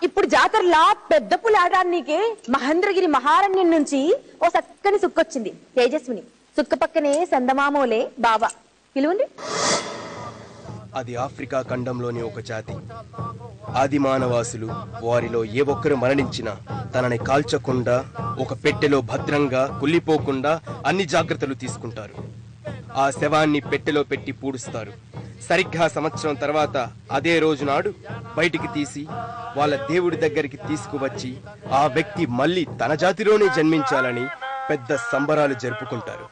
ఇప్పుడు జాతరలా పెద్ద పులి ఆడడానికి మహేంద్రగిరి మహారణ్యం నుంచి ఓ చక్కని సుక్కొచ్చింది తేజస్విని. సుక్క పక్కనే సందమామోలే బాబా పిలువండి. అది ఆఫ్రికా ఖండంలోని ఒక జాతి. ఆది మానవాసులు వారిలో ఏ ఒక్కరు మరణించినా తనని కాల్చకుండా ఒక పెట్టెలో భద్రంగా కుళ్ళిపోకుండా అన్ని జాగ్రత్తలు తీసుకుంటారు. ఆ శవాన్ని పెట్టెలో పెట్టి పూడుస్తారు. సరిగ్గా సంవత్సరం తర్వాత అదే రోజు నాడు బయటికి తీసి వాళ్ళ దేవుడి దగ్గరికి తీసుకువచ్చి ఆ వ్యక్తి మళ్ళీ తన జాతిలోనే జన్మించాలని పెద్ద సంబరాలు జరుపుకుంటారు.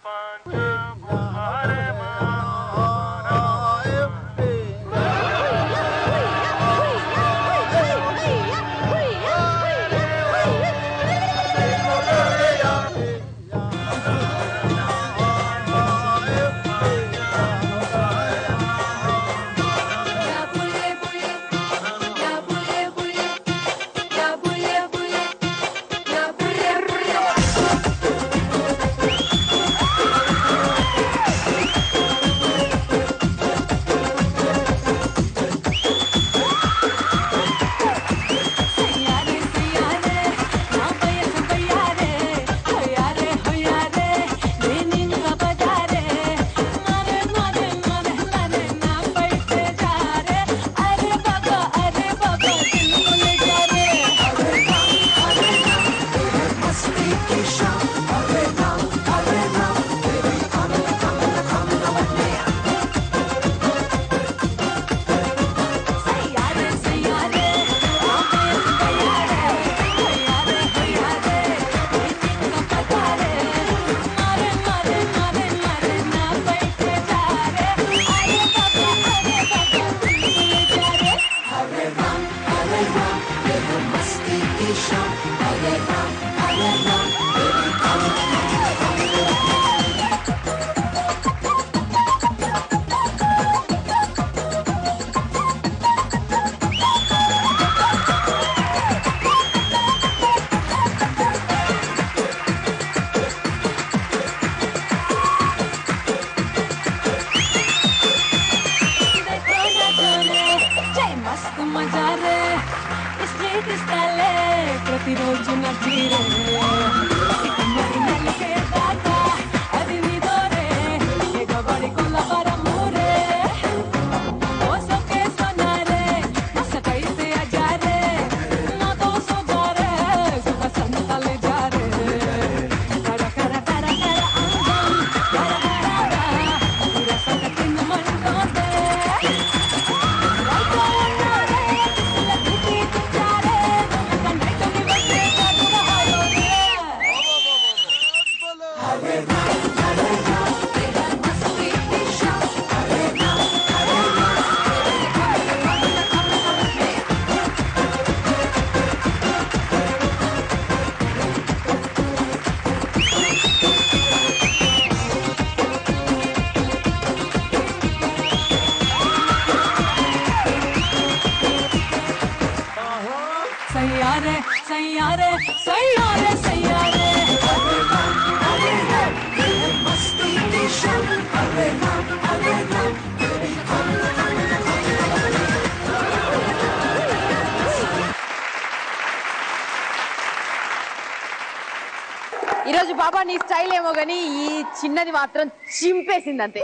ఈరోజు బాబా నీ స్టైల్ ఏమో గానీ ఈ చిన్నది మాత్రం చింపేసింది అంతే.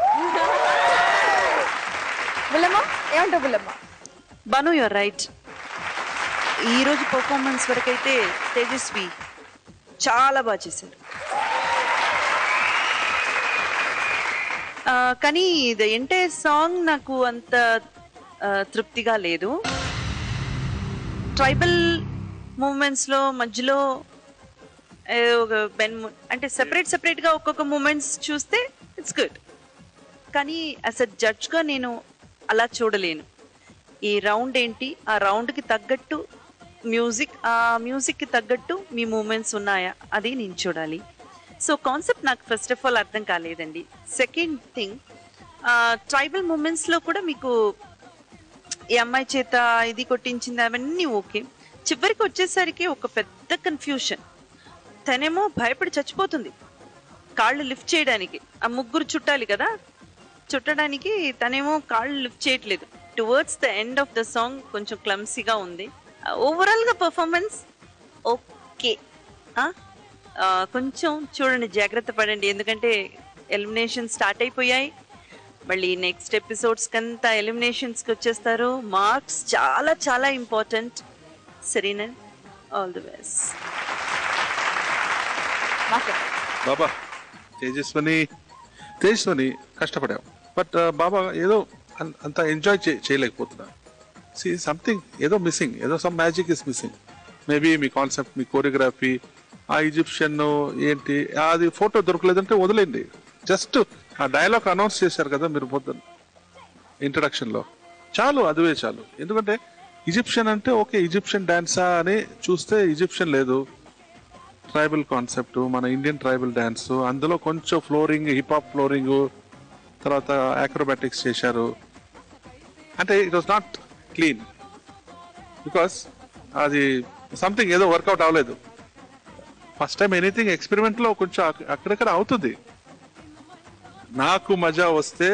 బుల్లమ్మ ఏమంటావు? బుల్లమ్మ బను యూర్ రైట్. ఈరోజు పర్ఫార్మెన్స్ వరకైతే తేజస్వి చాలా బాగా చేశారు. కానీ ద ఎంటైర్ సాంగ్ నాకు అంత తృప్తిగా లేదు. ట్రైబల్ మూమెంట్స్లో మధ్యలో ఒక అంటే సెపరేట్గా ఒక్కొక్క మూమెంట్స్ చూస్తే ఇట్స్ గుడ్. కానీ యాజ్ అ జడ్జ్గా నేను అలా చూడలేను. ఈ రౌండ్ ఏంటి, ఆ రౌండ్కి తగ్గట్టు మ్యూజిక్, ఆ మ్యూజిక్కి తగ్గట్టు మీ మూమెంట్స్ ఉన్నాయా, అది నేను చూడాలి. సో కాన్సెప్ట్ నాకు ఫస్ట్ ఆఫ్ ఆల్ అర్థం కాలేదండి. సెకండ్ థింగ్, ట్రైబల్ మూమెంట్స్లో కూడా మీకు ఈ అమ్మాయి చేత ఇది కొట్టించింది అవన్నీ ఓకే. చివరికి వచ్చేసరికి ఒక పెద్ద కన్ఫ్యూషన్. తనేమో భయపడి చచ్చిపోతుంది కాళ్ళు లిఫ్ట్ చేయడానికి. ఆ ముగ్గురు చుట్టాలి కదా, చుట్టడానికి తనేమో కాళ్ళు లిఫ్ట్ చేయట్లేదు. Towards the end of the song కొంచెం క్లమ్సీగా ఉంది. ఓవరాల్ గా పర్ఫార్మెన్స్ ఓకే. కొంచెం చూడండి, జాగ్రత్త పడండి, ఎందుకంటే ఎలిమినేషన్ స్టార్ట్ అయిపోయాయి. మళ్ళీ నెక్స్ట్ ఎపిసోడ్స్ కంతా ఎలిమినేషన్స్కి వచ్చేస్తారు. మార్క్స్ చాలా చాలా ఇంపార్టెంట్. సరేనా, ఆల్ ది బెస్ట్. బాబా తేజస్వని కష్టపడావు, బట్ బాబా ఏదో అంత ఎంజాయ్ చేయలేకపోతున్నా. సంథింగ్ ఏదో మిస్సింగ్, ఏదో some magic is missing. Maybe మీ కాన్సెప్ట్, మీ కోరియోగ్రఫీ, ఆ ఈజిప్షియన్ ఏంటి అది ఫోటో దొరకలేదంటే వదిలేండి. జస్ట్ ఆ డైలాగ్ అనౌన్స్ చేశారు కదా మీరు పొద్దున్న ఇంట్రడక్షన్లో, చాలు, అదివే చాలు. ఎందుకంటే ఈజిప్షియన్ అంటే ఓకే, ఈజిప్షియన్ డాన్సా అని చూస్తే ఈజిప్షియన్ లేదు, ట్రైబల్ కాన్సెప్ట్, మన ఇండియన్ ట్రైబల్ డాన్స్, అందులో కొంచెం ఫ్లోరింగ్, హిప్ హాప్ ఫ్లోరింగ్, తర్వాత ఆక్రోబాటిక్స్ చేశారు. అంటే it was not clean because అది సంథింగ్ ఏదో వర్కౌట్ అవ్వలేదు. ఫస్ట్ టైం ఎనీథింగ్ ఎక్స్పెరిమెంట్లో కొంచెం అక్కడక్కడ అవుతుంది. నాకు మజా వస్తే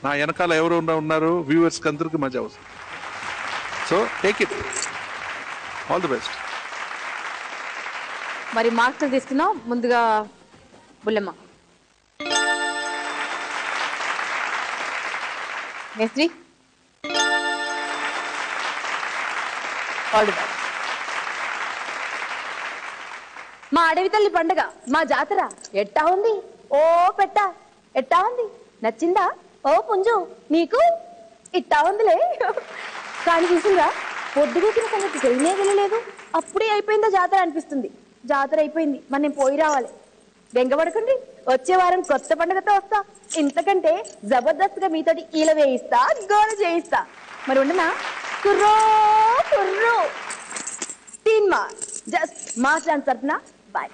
నా వెనకాల ఎవరు ఉన్నారు, వ్యూవర్స్కి అందరికి మజా వస్తుంది. So take it, all the best. మరి మార్క్స్ తీసుకున్నాం. ముందుగా బుల్లమ్మ, మేస్త్రి, మా అడవి తల్లి పండుగ, మా జాతర ఎట్టా ఉంది? ఓ పెట్ట ఎట్టా ఉంది? నచ్చిందా? ఓ పుంజు నీకు ఇట్టా ఉందిలే. కానీ చూసిందా, పొద్దుగూకిన సంగతి తెలియలేదు, అప్పుడే అయిపోయిందా జాతర అనిపిస్తుంది. జాతర అయిపోయింది, మరి నేను పోయి రావాలి. బెంగపడకండి, వచ్చే వారం కొత్త పండుగతో వస్తా. ఇంతకంటే జబర్దస్త్ గా మీతోటి ఈల వేయిస్తా, గోల చేయిస్తా. మరి ఉండనా? కుర్రో కుర్రో తీన్ మార్, జస్ట్ మాట్లాడి తరపున బాయ్.